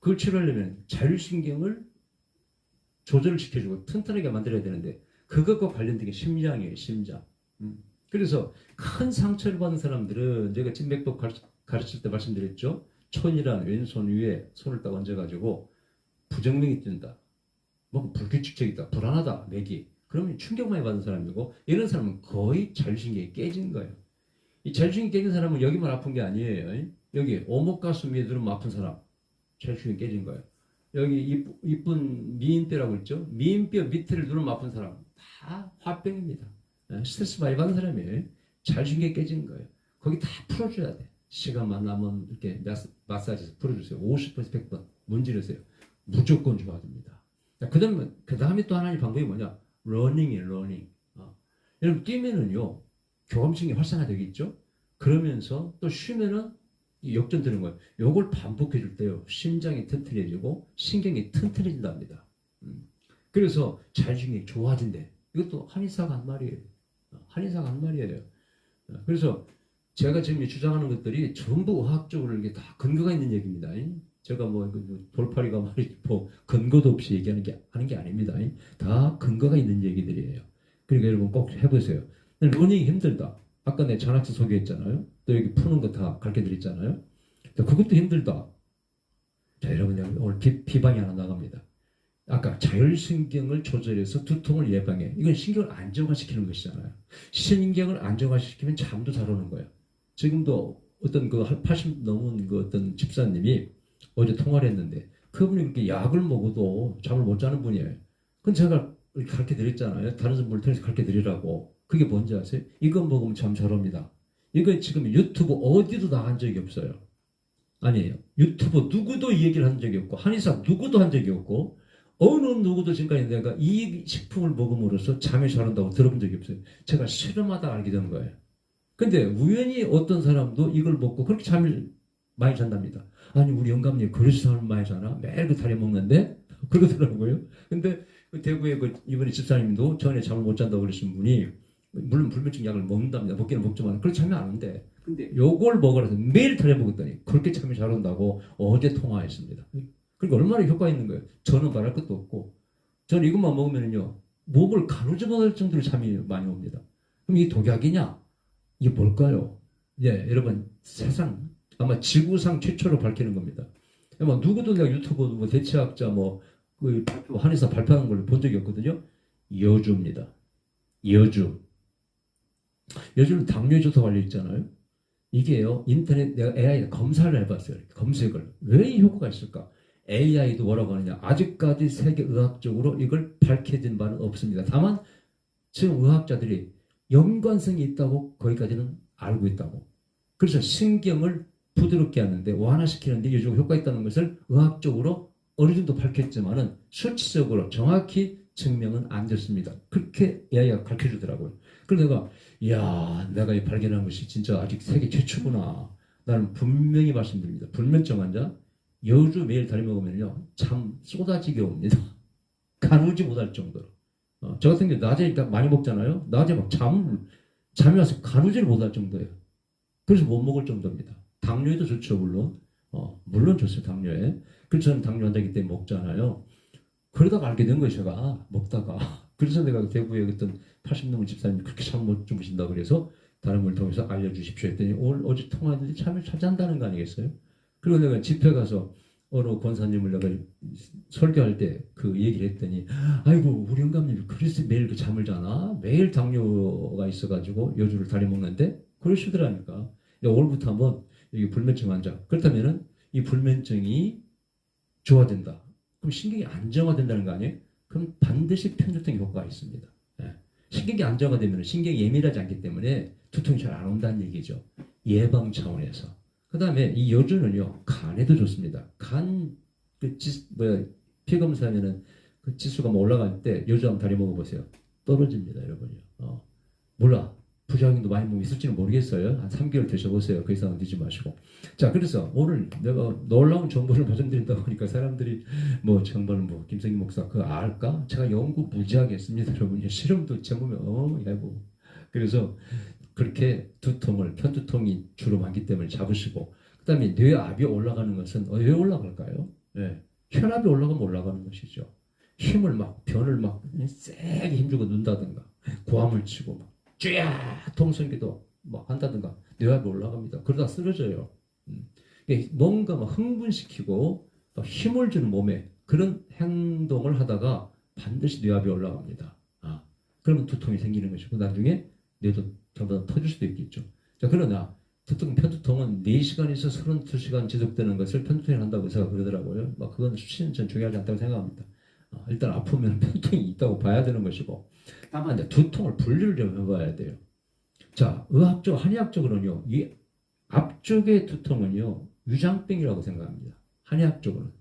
그걸 치료하려면 자율신경을 조절을 시켜주고 튼튼하게 만들어야 되는데 그것과 관련된 게 심장이에요, 심장. 그래서 큰 상처를 받은 사람들은 제가 진맥법 가르칠 때 말씀드렸죠. 천이란 왼손 위에 손을 딱 얹어가지고 부정맥이 뜬다. 뭐 불규칙적이다, 불안하다, 맥이. 그러면 충격 많이 받은 사람이고 이런 사람은 거의 자율신경이 깨진 거예요. 이 자율신경이 깨진 사람은 여기만 아픈 게 아니에요. 여기 오목가슴 위에 누르면 아픈 사람 자율신경이 깨진 거예요. 여기 이쁜 미인뼈라고 있죠. 미인뼈 밑에를 누르면 아픈 사람 다 화병입니다. 스트레스 많이 받는 사람이에요. 자율신경이 깨진 거예요. 거기 다 풀어줘야 돼. 시간만 나면 이렇게 마사지에서 풀어주세요. 50번에서 100번 문지르세요. 무조건 좋아집니다. 그 다음에 또 하나의 방법이 뭐냐? 러닝이에요, 러닝. 여러분, 뛰면은요, 교감신경이 활성화되겠죠? 그러면서 또 쉬면은 역전되는 거예요. 요걸 반복해 줄 때요, 심장이 튼튼해지고 신경이 튼튼해진답니다. 그래서 자율신경이 좋아진대. 이것도 한의사가 한 말이에요. 한의사가 한 말이에요. 그래서 제가 지금 주장하는 것들이 전부 의학적으로 이게 다 근거가 있는 얘기입니다. 제가 뭐 돌팔이가 말이 뭐 근거도 없이 얘기하는 게 하는 게 아닙니다. 다 근거가 있는 얘기들이에요. 그러니까 여러분 꼭 해보세요. 러닝이 힘들다. 아까 내 전학서 소개했잖아요. 또 여기 푸는 거 다 가르쳐 드렸잖아요. 그것도 힘들다. 자, 여러분 오늘 비방이 하나 나갑니다. 아까 자율신경을 조절해서 두통을 예방해. 이건 신경을 안정화시키는 것이잖아요. 신경을 안정화시키면 잠도 잘 오는 거예요. 지금도 어떤 80 넘은 어떤 집사님이 어제 통화를 했는데 그분이 그렇게 약을 먹어도 잠을 못 자는 분이에요. 그건 제가 가르쳐 드렸잖아요. 다른 분을 통해서 가르쳐 드리라고. 그게 뭔지 아세요? 이거 먹으면 잠 잘 옵니다. 이거 지금 유튜브 어디도 나간 적이 없어요. 아니에요. 유튜브 누구도 이 얘기를 한 적이 없고 한의사 누구도 한 적이 없고 어느 누구도 지금까지 내가 이 식품을 먹음으로써 잠이 잘 온다고 들어본 적이 없어요. 제가 실험하다 알게 된 거예요. 근데 우연히 어떤 사람도 이걸 먹고 그렇게 잠을 많이 잔답니다. 아니 우리 영감님 그래서 잠을 많이 자나? 매일 그 다리 먹는데? 그러더라고요. 근데 그 대구에 이번에 집사님도 전에 잠을 못 잔다고 그러신 분이 물론 불면증 약을 먹는답니다. 먹기는 먹지만 그렇게 잠이 안 온대. 근데 요걸 먹으라서 매일 다리 먹었더니 그렇게 잠이 잘 온다고 어제 통화했습니다. 그러니까 얼마나 효과 있는 거예요. 저는 말할 것도 없고 저는 이것만 먹으면요 목을 가로질러할 정도로 잠이 많이 옵니다. 그럼 이게 독약이냐? 이게 뭘까요? 예, 여러분 세상 아마 지구상 최초로 밝히는 겁니다. 아마 누구도 내가 유튜브 뭐 대체학자 그 한의사 발표하는 걸 본 적이 없거든요. 여주입니다. 여주. 여주는 당뇨주사 관련 있잖아요. 이게요 인터넷 내가 AI에 검사를 해봤어요. 검색을 왜 이 효과가 있을까? AI도 뭐라고 하느냐? 아직까지 세계 의학적으로 이걸 밝혀진 바는 없습니다. 다만 지금 의학자들이 연관성이 있다고 거기까지는 알고 있다고. 그래서 신경을 부드럽게 하는데 완화시키는데 요즘 효과 있다는 것을 의학적으로 어느 정도 밝혔지만은 수치적으로 정확히 증명은 안 됐습니다. 그렇게 AI가 가르쳐주더라고요. 그래서 내가 이 발견한 것이 진짜 아직 세계 최초구나. 나는 분명히 말씀드립니다. 불면증 환자 여주 매일 다리 먹으면요 잠 쏟아지게 옵니다. 가누지 못할 정도로. 저 같은 경우 낮에 많이 먹잖아요. 낮에 막 잠이 와서 가누지를 못할 정도예요. 그래서 못 먹을 정도입니다. 당뇨에도 좋죠, 물론. 물론 좋죠, 당뇨에. 그래서 저는 당뇨 환자이기 때문에 먹잖아요. 그러다가 알게 된 거예요, 제가. 먹다가. 그래서 내가 대구에 어떤 80 넘은 집사님이 그렇게 잠 못 주무신다 그래서 다른 걸 통해서 알려주십시오 했더니 어제 통화했는데 잠을 잘 잔다는 거 아니겠어요? 그리고 내가 집회 가서 어느 권사님을 내가 설교할 때 그 얘기를 했더니 아이고 우리 영감님이 그래서 매일 그 잠을 자나? 매일 당뇨가 있어가지고 여주를 다리 먹는데 그러시더라니까. 오늘부터 한번 여기 불면증 환자. 그렇다면은 이 불면증이 좋아진다. 그럼 신경이 안정화된다는 거 아니에요? 그럼 반드시 편두통 효과가 있습니다. 예. 신경이 안정화되면 신경이 예민하지 않기 때문에 두통이 잘 안 온다는 얘기죠. 예방 차원에서. 그 다음에 이 여주는요, 간에도 좋습니다. 피 검사하면은 그 지수가 뭐 올라갈 때 여주 한번 다리 먹어보세요. 떨어집니다, 여러분요. 몰라. 부작용도 많이 뭐 있을지는 모르겠어요. 한 3개월 드셔보세요. 그 이상은 드지 마시고. 자, 그래서 오늘 내가 놀라운 정보를 말씀드린다고 하니까 사람들이 뭐 정말 뭐 김성기 목사 그거 알까? 제가 연구 무지하게 했습니다, 여러분. 실험도 제보면 야고. 그래서 그렇게 두통을 편두통이 주로 많기 때문에 잡으시고, 그다음에 뇌압이 올라가는 것은 왜 올라갈까요? 네. 혈압이 올라가면 올라가는 것이죠. 힘을 막 변을 막 세게 힘주고 눈다든가 고함을 치고 막 쥐야 통성기도 막 한다든가 뇌압이 올라갑니다. 그러다 쓰러져요. 뭔가 막 흥분시키고 힘을 주는 몸에 그런 행동을 하다가 반드시 뇌압이 올라갑니다. 그러면 두통이 생기는 것이고 나중에 뇌도 전부 다 터질 수도 있겠죠. 자, 그러나 편두통은 4시간에서 32시간 지속되는 것을 편두통이 한다고 제가 그러더라고요. 그건 수치는 전 중요하지 않다고 생각합니다. 일단 아프면 편두통이 있다고 봐야 되는 것이고, 다만 이제 두통을 분류를 좀 해봐야 돼요. 자, 의학적, 한의학적으로는요, 이 앞쪽의 두통은요, 위장병이라고 생각합니다. 한의학적으로는.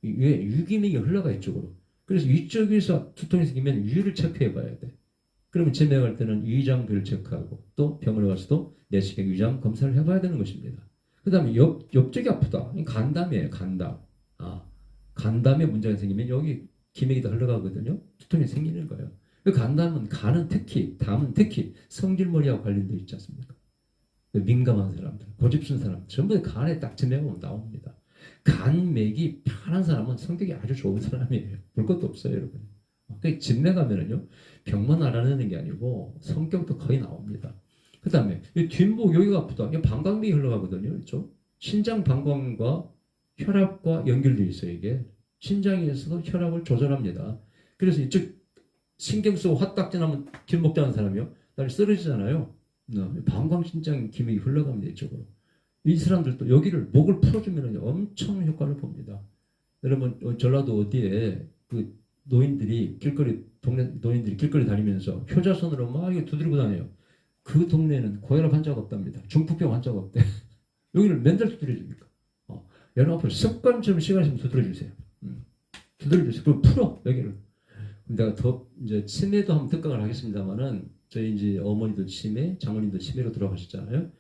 왜 유기맥이 흘러가 이쪽으로. 그래서 이쪽에서 두통이 생기면 위를 체크해봐야 돼. 그러면 집에 갈 때는 위장비를 체크하고 또 병원에 가서도 내시경 위장 검사를 해봐야 되는 것입니다. 그 다음에 옆쪽이 아프다. 간담이에요. 간담. 간담에 문제가 생기면 여기 기맥이 다 흘러가거든요. 두통이 생기는 거예요. 그 간담은 간은 특히 담은 특히 성질머리하고 관련되어 있지 않습니까? 민감한 사람들, 고집스러운 사람 전부 다 간에 딱 지내면 나옵니다. 간맥이 편한 사람은 성격이 아주 좋은 사람이에요. 볼 것도 없어요, 여러분. 그 진매 가면은요 병만 알아내는 게 아니고 성격도 거의 나옵니다. 그 다음에 뒷목 여기가 아프다. 이 방광맥이 흘러가거든요, 그렇죠? 신장 방광과 혈압과 연결되어 있어요. 이게 신장에서도 혈압을 조절합니다. 그래서 이쪽 신경 쓰고 화딱지나면 뒷목 자는 사람이요, 나를 쓰러지잖아요. 방광신장 기맥이 흘러갑니다, 이쪽으로. 이 사람들도 여기를 목을 풀어주면 엄청 효과를 봅니다. 여러분 전라도 어디에 그 노인들이 동네 노인들이 길거리 다니면서 효자손으로 막 이거 두드리고 다녀요. 그 동네는 고혈압 환자가 없답니다. 중풍병 환자가 없대. 여기를 맨날 두드려줍니까? 여러분 앞으로 습관처럼 시간 있으면 두드려주세요. 두드려주세요. 그리고 풀어 여기를. 내가 더 이제 치매도 한번 특강을 하겠습니다만은 저희 이제 어머니도 치매, 장모님도 치매로 들어가셨잖아요.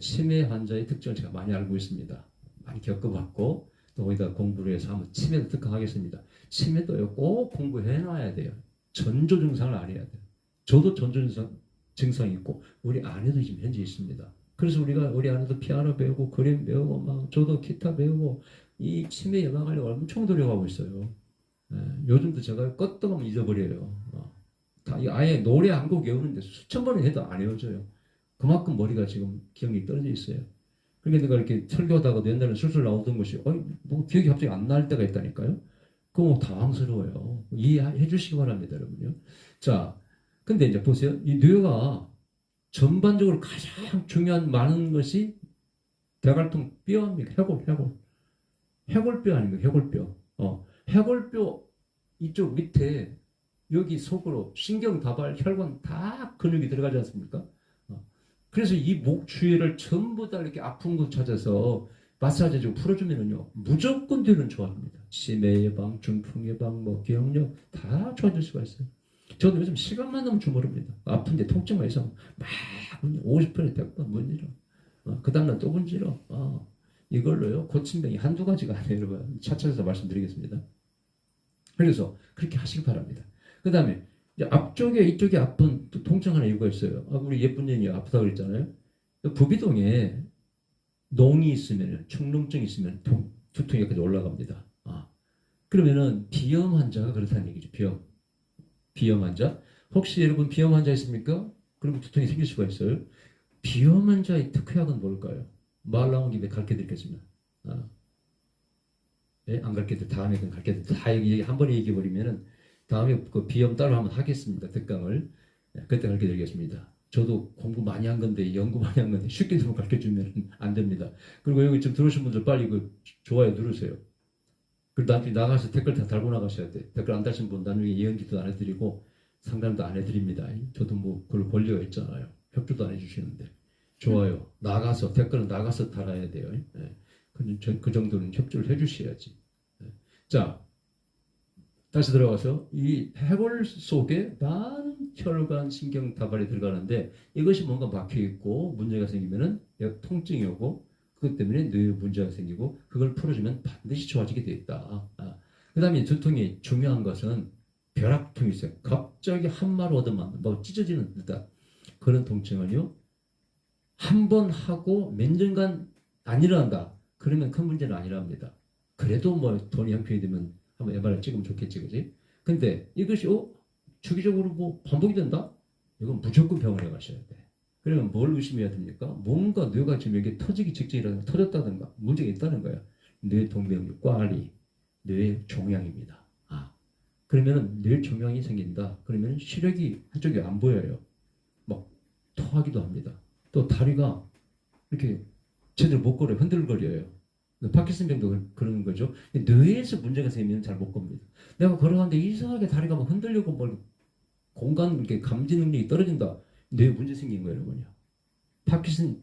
치매 환자의 특징을 제가 많이 알고 있습니다. 많이 겪어봤고 또 거기다 공부를 해서 한번 치매도 특강하겠습니다. 치매도요 꼭 공부해놔야 돼요. 전조 증상을 알아야 돼요. 저도 전조 증상이 있고 우리 아내도 지금 현재 있습니다. 그래서 우리 아내도 피아노 배우고 그림 배우고 막 저도 기타 배우고 이 치매 예방하려고 엄청 노력하고 있어요. 요즘도 제가 껐다가면 잊어버려요. 아예 노래 한 곡 외우는데 수천 번을 해도 안 외워져요. 그만큼 머리가 지금 기억력이 떨어져 있어요. 그러니까 내가 이렇게 설교하다가 옛날에 술술 나오던 것이 뭐 기억이 갑자기 안 날 때가 있다니까요. 그거 뭐 당황스러워요. 이해해 주시기 바랍니다, 여러분요. 자, 근데 이제 보세요. 이 뇌가 전반적으로 가장 중요한 많은 것이 대갈통 뼈입니다. 해골뼈 아닙니까? 해골뼈. 해골뼈 이쪽 밑에 여기 속으로 신경, 다발, 혈관 다 근육이 들어가지 않습니까? 그래서 이 목 주위를 전부 다 이렇게 아픈 곳 찾아서 마사지 좀 풀어주면은요 무조건 뇌는 좋아집니다. 치매 예방, 중풍 예방, 뭐 기억력 다 좋아질 수가 있어요. 저도 요즘 시간만 나면 주무릅니다. 아픈데 통증만 있어 막 50%, 100번 문지러. 그 다음날 또 문지러. 이걸로요 고친 병이 한두 가지가 아니에요, 여러분. 차차해서 말씀드리겠습니다. 그래서 그렇게 하시기 바랍니다. 그 다음에 앞쪽에 이쪽에 아픈 통증하는 이유가 있어요. 우리 예쁜 년이 아프다고 그랬잖아요. 부비동에 농이 있으면, 축농증이 있으면 두통이 여기까지 올라갑니다. 그러면은 비염 환자가 그렇다는 얘기죠. 비염 환자. 혹시 여러분 비염 환자 있습니까? 그러면 두통이 생길 수가 있어요. 비염 환자의 특효약은 뭘까요? 말 나온 김에 가르쳐 드리겠습니다. 네? 안 가르쳐 드려. 다음에 가르쳐 드려. 다 한 번에 얘기해 버리면은 다음에 그 비염 따로 한번 하겠습니다. 특강을. 네, 그때 가르쳐 드리겠습니다. 저도 공부 많이 한 건데, 연구 많이 한 건데, 쉽게 좀 가르쳐 주면 안 됩니다. 그리고 여기 지금 들어오신 분들 빨리 그 좋아요 누르세요. 그리고 나중에 나가서 댓글 다 달고 나가셔야 돼. 댓글 안 달신 분 나중에 예언기도 안 해드리고 상담도 안 해드립니다. 저도 뭐 그럴 권리가 있잖아요. 협조도 안 해주시는데. 좋아요. 나가서 댓글은 나가서 달아야 돼요. 예. 그 정도는 협조를 해주셔야지. 예. 자, 다시 들어가서 이 해골 속에 많은 혈관, 신경 다발이 들어가는데 이것이 뭔가 막혀 있고 문제가 생기면은 통증이 오고 그것 때문에 뇌에 문제가 생기고 그걸 풀어주면 반드시 좋아지게 돼 있다. 그 다음에 두통이 중요한 것은 벼락통이 있어요. 갑자기 한마로 얻어맞는 뭐 찢어지는 듯한 그런 통증은요. 한 번 하고 몇 년간 안 일어난다. 그러면 큰 문제는 아니랍니다. 그래도 뭐 돈이 형편이 되면 한번 MRI 찍으면 좋겠지, 그지? 근데 이것이 주기적으로 뭐 반복이 된다? 이건 무조건 병원에 가셔야 돼. 그러면 뭘 의심해야 됩니까? 뭔가 뇌가 지금 여기 터지기 직전이라든가 터졌다든가 문제가 있다는 거야. 뇌 동맥류, 꽈리, 뇌 종양입니다. 그러면은 뇌 종양이 생긴다. 그러면 시력이 한쪽이 안 보여요. 막 토하기도 합니다. 또 다리가 이렇게 제대로 못 걸어요. 흔들거려요. 파킨슨병도 그런 거죠. 뇌에서 문제가 생기면 잘 못 겁니다. 내가 걸어가는데 이상하게 다리가 막 흔들리고 뭐 공간 이렇게 감지 능력이 떨어진다. 뇌에 문제 생긴 거예요, 뭐냐. 파킨슨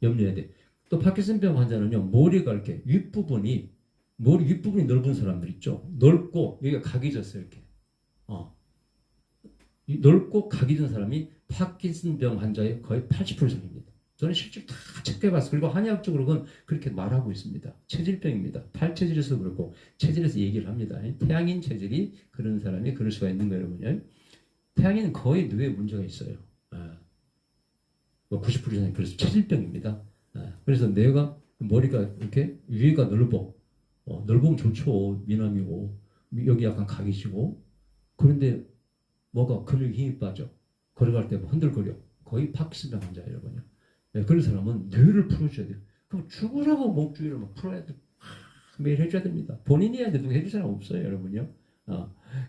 염려해야 돼. 또 파킨슨병 환자는요, 머리가 이렇게 머리 윗부분이 넓은 사람들 있죠. 넓고 여기가 각이 졌어요, 이렇게. 넓고 각이 진 사람이 파킨슨병 환자의 거의 80% 이상입니다. 저는 실제로 다 체크해봤어요. 그리고 한의학적으로 그건 그렇게 말하고 있습니다. 체질병입니다. 팔체질에서 그렇고 체질에서 얘기를 합니다. 태양인 체질이 그런 사람이 그럴 수가 있는 거예요, 여러분요. 태양인은 거의 뇌에 문제가 있어요. 뭐 90% 이상이 그래서 체질병입니다. 그래서 뇌가 머리가 이렇게 위가 넓으면 좋죠. 미남이고 여기 약간 각이시고 그런데 뭐가 근육에 힘이 빠져. 걸어갈 때 흔들거려. 거의 파킨슨병 환자예요, 여러분요. 네, 그런 사람은 뇌를 풀어줘야 돼요. 그럼 죽으라고 목주위를 막 풀어야 돼. 매일 해줘야 됩니다. 본인이 해야 돼. 누가 해줄 사람 없어요, 여러분요.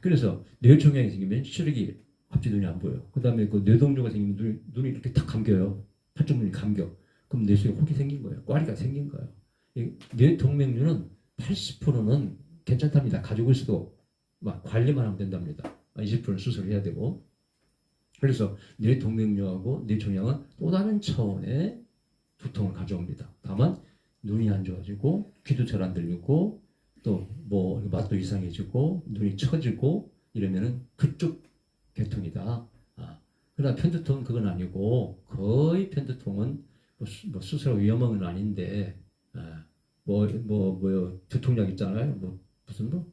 그래서 뇌종양이 생기면 시력이 갑자기 눈이 안 보여. 그 다음에 그 뇌동조가 생기면 눈이 이렇게 탁 감겨요. 한쪽 눈이 감겨. 그럼 뇌 속에 혹이 생긴 거예요. 꽈리가 생긴 거예요. 뇌동맥류는 80%는 괜찮답니다. 가지고 있어도 막 관리만 하면 된답니다. 20%는 수술해야 되고. 그래서 뇌동맥류하고 뇌종양은 또 다른 차원의 두통을 가져옵니다. 다만 눈이 안 좋아지고 귀도 잘 안 들리고 또 뭐 맛도 이상해지고 눈이 처지고 이러면은 그쪽 계통이다. 그러나 편두통은 그건 아니고 거의 편두통은 뭐 수술하고 위험한 건 아닌데 두통약 있잖아요. 무슨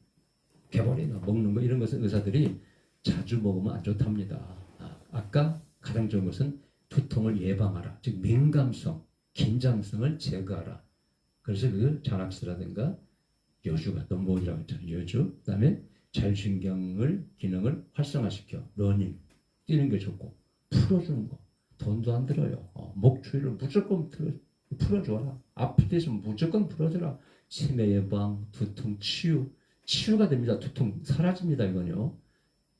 개벌이나 먹는 거 이런 것은 의사들이 자주 먹으면 안 좋답니다. 아까 가장 좋은 것은 두통을 예방하라. 즉 민감성, 긴장성을 제거하라. 그래서 그 자락스라든가 여주가 넘버원이라고 했잖아요. 여주. 그다음에 자율신경을 기능을 활성화시켜. 러닝, 뛰는 게 좋고 풀어주는 거. 돈도 안 들어요. 목 주위를 무조건 풀어줘라. 아플 때 있으면 무조건 풀어줘라. 치매 예방, 두통 치유가 됩니다. 두통 사라집니다. 이건요.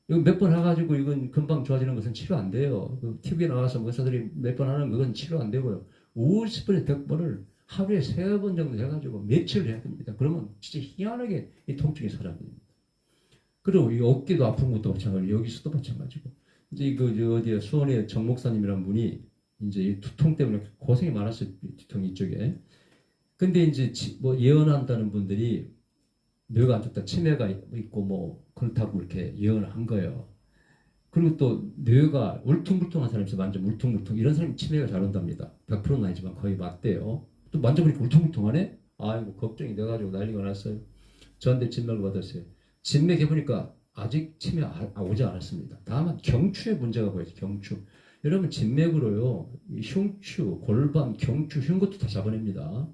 이거 몇 번 해가지고 이건 금방 좋아지는 것은 치료 안 돼요. 그 TV에 나와서 의사들이 몇 번 하는 그건 치료 안 되고요. 50번에 100번을 하루에 3번 정도 해가지고 며칠을 해야 됩니다. 그러면 진짜 희한하게 이 통증이 사라집니다. 그리고 이 어깨도 아픈 것도 마찬가지고 여기서도 마찬가지고. 이제 어디에 수원의 정 목사님이라는 분이 이제 이 두통 때문에 고생이 많았어요. 두통 이쪽에. 근데 이제 뭐 예언한다는 분들이 뇌가 안 좋다, 치매가 있고 뭐 그렇다고 이렇게 예언을 한 거예요. 그리고 또 뇌가 울퉁불퉁한 사람이 있어요. 완전 울퉁불퉁. 이런 사람이 치매가 잘 온답니다. 100%는 아니지만 거의 맞대요. 또 만져보니까 울퉁불퉁하네? 아이고 걱정이 돼가지고 난리가 났어요. 저한테 진맥을 받았어요. 진맥 해보니까 아직 치매 오지 않았습니다. 다만 경추에 문제가 보여요. 경추. 여러분 진맥으로요. 흉추, 골반, 경추, 흉것도 다 잡아냅니다.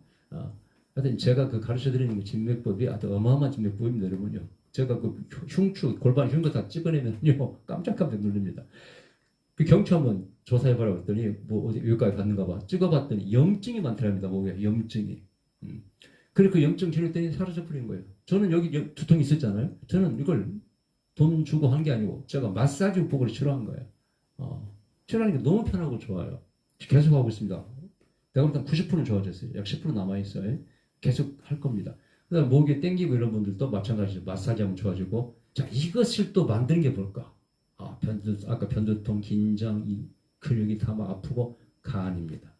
하여튼 제가 그 가르쳐드리는 그 진맥법이 아주 어마어마한 진맥법입니다, 여러분요. 제가 그 흉추, 골반, 흉거 다 찍어내면요, 깜짝깜짝 놀랍니다. 그 경추 한번 조사해보라고 했더니, 뭐 어디 여기까지 갔는가 봐. 찍어봤더니 염증이 많더랍니다, 목에, 염증이. 그래 그 염증 치료했더니 사라져버린 거예요. 저는 여기 두통이 있었잖아요. 저는 이걸 돈 주고 한 게 아니고, 제가 마사지 국보를 치료한 거예요. 치료하는 게 너무 편하고 좋아요. 계속 하고 있습니다. 내가 볼 땐 90%는 좋아졌어요. 약 10% 남아있어요. 계속 할 겁니다. 그 다음 목이 땡기고 이런 분들도 마찬가지로 마사지하면 좋아지고, 자, 이것을 또 만드는 게 뭘까? 아까 변두통, 긴장, 이 근육이 다 막 아프고, 간입니다.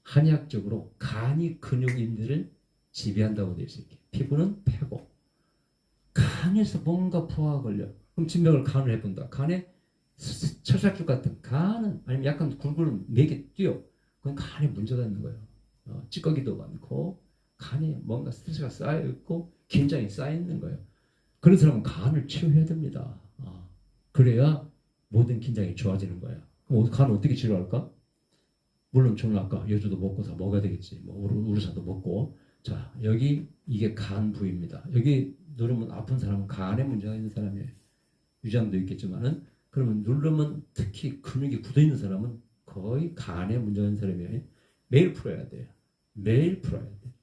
한의학적으로 간이 근육인들을 지배한다고 되어 있어요. 피부는 폐고, 간에서 뭔가 포화가 걸려. 그럼 진맥을 간을 해본다. 간에 철사줄 같은 간은 아니면 약간 굵은 맥에 뛰어. 그건 간에 문제가 있는 거예요. 찌꺼기도 많고 간에 뭔가 스트레스가 쌓여 있고 긴장이 쌓여 있는 거예요. 그런 사람은 간을 치료해야 됩니다. 그래야 모든 긴장이 좋아지는 거예요. 그럼 간 어떻게 치료할까? 물론 저는 아까 여주도 먹고 다 먹어야 되겠지. 뭐 우르사도 먹고. 자, 여기 이게 간 부위입니다. 여기 누르면 아픈 사람은 간에 문제가 있는 사람이에요. 위장도 있겠지만은 그러면 누르면 특히 근육이 굳어 있는 사람은 거의 간에 문제가 있는 사람이에요. 매일 풀어야 돼요. 매일 풀어야 돼.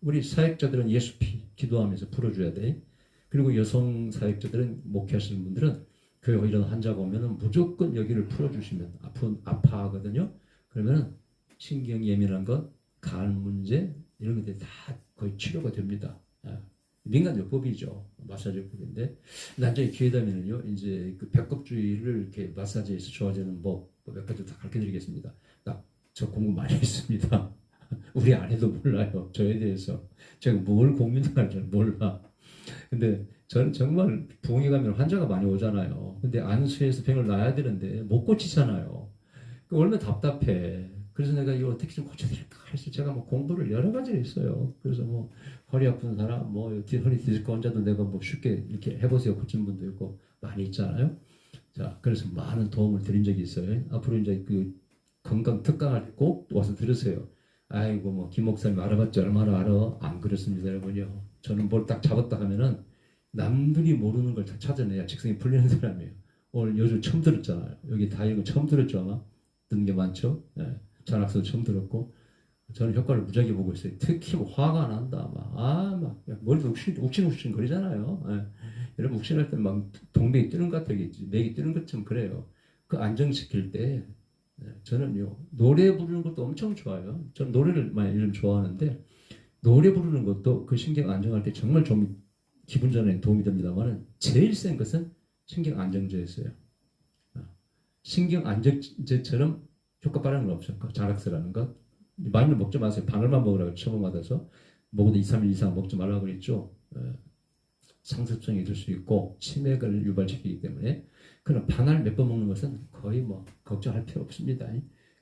우리 사역자들은 예수 기도하면서 풀어줘야 돼. 그리고 여성 사역자들은 목회하시는 분들은 교회 이런 환자가 오면은 무조건 여기를 풀어주시면 아파하거든요. 그러면은 신경 예민한 것, 간 문제 이런 것들이 다 거의 치료가 됩니다. 민간요법이죠. 마사지요법인데 나중에 기회 되면은요, 이제 그 배꼽주의를 이렇게 마사지해서 좋아지는 법 몇 가지 다 가르쳐드리겠습니다. 저 공부 많이 했습니다. 우리 아내도 몰라요. 저에 대해서 제가 뭘 고민하는지 몰라. 근데 저는 정말 부흥회 가면 환자가 많이 오잖아요. 근데 안수해서 병을 놔야 되는데 못 고치잖아요. 얼마나 답답해. 그래서 내가 이거 어떻게 좀 고쳐드릴까 해서 제가 뭐 공부를 여러 가지를 했어요. 그래서 뭐 허리 아픈 사람, 뭐 허리 디스크 환자도 내가 뭐 쉽게 이렇게 해보세요 고친 분도 있고 많이 있잖아요. 자, 그래서 많은 도움을 드린 적이 있어요. 앞으로 이제 그 건강 특강을 꼭 와서 들으세요. 아이고 뭐 김 목사님 알아봤지 얼마나 알아? 안 그렇습니다 여러분요. 저는 뭘 딱 잡았다 하면은 남들이 모르는 걸 다 찾아내야 직성이 풀리는 사람이에요. 오늘 요즘 처음 들었잖아요. 여기 다이거 처음 들었죠 아마? 듣는 게 많죠. 예. 전학도 처음 들었고 저는 효과를 무지하게 보고 있어요. 특히 뭐 화가 난다 막 머리도 욱신욱신 거리잖아요. 예. 여러분 욱신할 때 막 동맥이 뜨는 것 같아요. 맥이 뜨는 것처럼 그래요. 그 안정시킬 때 저는요 노래 부르는 것도 엄청 좋아요. 저는 노래를 많이 요즘 좋아하는데 노래 부르는 것도 그 신경 안정할 때 정말 좀 기분 전환에 도움이 됩니다만은 제일 센 것은 신경 안정제였어요. 신경 안정제처럼 효과 빠른 건 없어요. 자락스라는 것. 많이는 먹지 마세요. 반알만 먹으라고 처방받아서 먹어도 2, 3일 이상 먹지 말라고 그랬죠. 상습성이 있을 수 있고 치맥을 유발시키기 때문에 그럼 반알 몇 번 먹는 것은 거의 뭐 걱정할 필요 없습니다.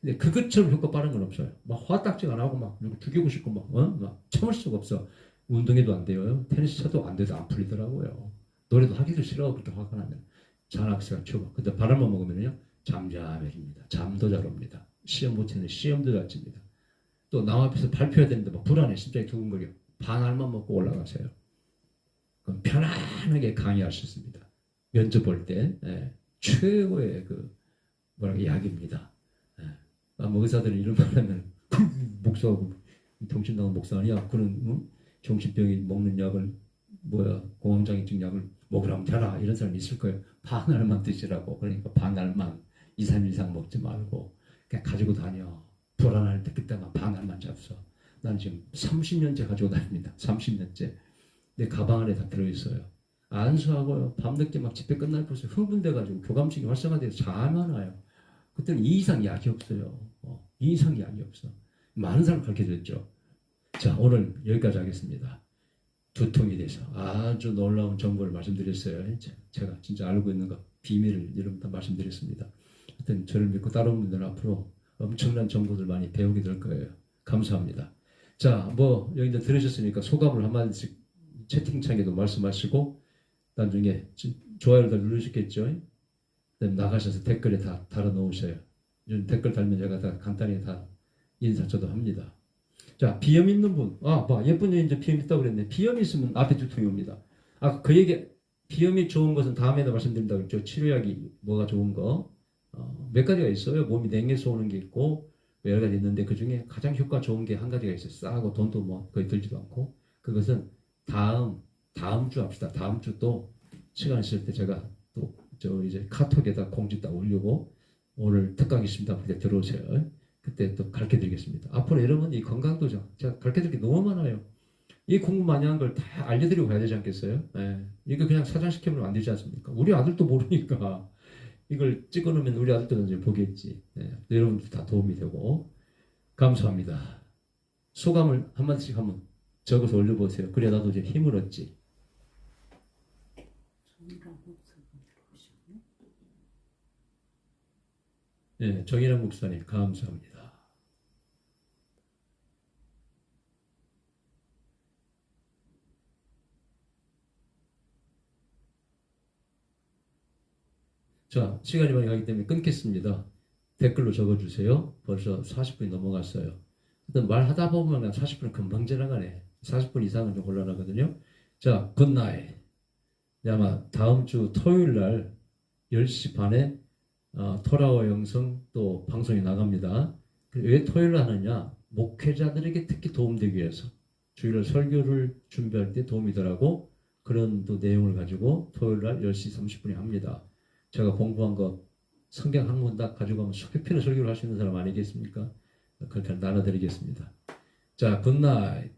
근데 그것처럼 효과 빠른 건 없어요. 막 화딱지가 나고 막 누구 죽이고 싶고 막 참을 수가 없어. 운동해도 안 돼요. 테니스 쳐도 안 돼도 안 풀리더라고요. 노래도 하기도 싫어. 그렇게 화가 나면. 잔악스가 쳐봐. 근데 바람만 먹으면요 잠잠해집니다. 잠도 잘 옵니다. 시험 못 치는 시험도 잘 칩니다. 또 남 앞에서 발표해야 되는데 막 불안해. 심장이 두근거려. 반알만 먹고 올라가세요. 그럼 편안하게 강의할 수 있습니다. 면접 볼 때 최고의 그 뭐랄까 약입니다. 뭐 의사들은 이런 말 하면 목사하고 정신나간 목사 아니야? 그는 정신병이 먹는 약을 공황장애증 약을 먹으라면 되라 이런 사람이 있을 거예요. 반알만 드시라고. 그러니까 반알만 2, 3일 이상 먹지 말고 그냥 가지고 다녀. 불안할 때 그때만 반알만 잡숴. 난 지금 30년째 가지고 다닙니다. 30년째. 내 가방 안에 다 들어있어요. 안수하고 밤늦게 막 집회 끝날 곳에 흥분돼가지고 교감증이 활성화돼서 잠안 와요. 그때는 이 이상 약이 없어요. 이 이상 약이 없어. 많은 사람 가르쳐줬죠. 자, 오늘 여기까지 하겠습니다. 두통에 대해서 아주 놀라운 정보를 말씀드렸어요. 제가 진짜 알고 있는 것, 비밀을 여러분들 말씀드렸습니다. 하여튼 저를 믿고 따라오는 분들은 앞으로 엄청난 정보들 많이 배우게 될 거예요. 감사합니다. 자, 뭐 여기 이제 들으셨으니까 소감을 한마디씩 채팅창에도 말씀하시고 나중에 좋아요를 다 누르셨겠죠? 나가셔서 댓글에 다 달아놓으셔요. 댓글 달면 제가 다 간단히 다 인사쳐도 합니다. 자, 비염 있는 분. 예쁜 여인 이제 비염 있다고 그랬네. 비염이 있으면 앞에 두통이 옵니다. 그 얘기, 비염이 좋은 것은 다음에도 말씀드린다고 했죠. 치료약이 뭐가 좋은 거. 몇 가지가 있어요. 몸이 냉해서 오는 게 있고, 여러 가지 있는데 그 중에 가장 효과 좋은 게 한 가지가 있어요. 싸고 돈도 뭐 거의 들지도 않고. 그것은 다음 주 합시다. 다음 주 또 시간 있을 때 제가 또 이제 카톡에다 공지 딱 올리고 오늘 특강 있습니다. 그때 들어오세요. 그때 또 가르쳐 드리겠습니다. 앞으로 여러분 이 건강도장 제가 가르쳐 드릴 게 너무 많아요. 이 공부 많이 한 걸 다 알려드리고 가야 되지 않겠어요? 예. 이거 그냥 사장시키면 안 되지 않습니까? 우리 아들도 모르니까 이걸 찍어놓으면 우리 아들도 이제 보겠지. 예. 여러분들 다 도움이 되고 감사합니다. 소감을 한마디씩 한번 적어서 올려보세요. 그래야 나도 이제 힘을 얻지. 예, 정일환 목사님 감사합니다. 자, 시간이 많이 가기 때문에 끊겠습니다. 댓글로 적어주세요. 벌써 40분이 넘어갔어요. 일단 말하다 보면 40분 금방 지나가네. 40분 이상은 좀 곤란하거든요. 자, 굿나잇. 아마 다음 주 토요일 날 10시 반에 토라워 영성 또 방송이 나갑니다. 왜 토요일 날 하느냐? 목회자들에게 특히 도움되기 위해서 주일날 설교를 준비할 때 도움이 되라고 그런 또 내용을 가지고 토요일 날 10시 30분에 합니다. 제가 공부한 거 성경 한 권 딱 가지고 가면 속에 피는 설교를 할 수 있는 사람 아니겠습니까? 그렇게 나눠드리겠습니다. 자, 굿나잇.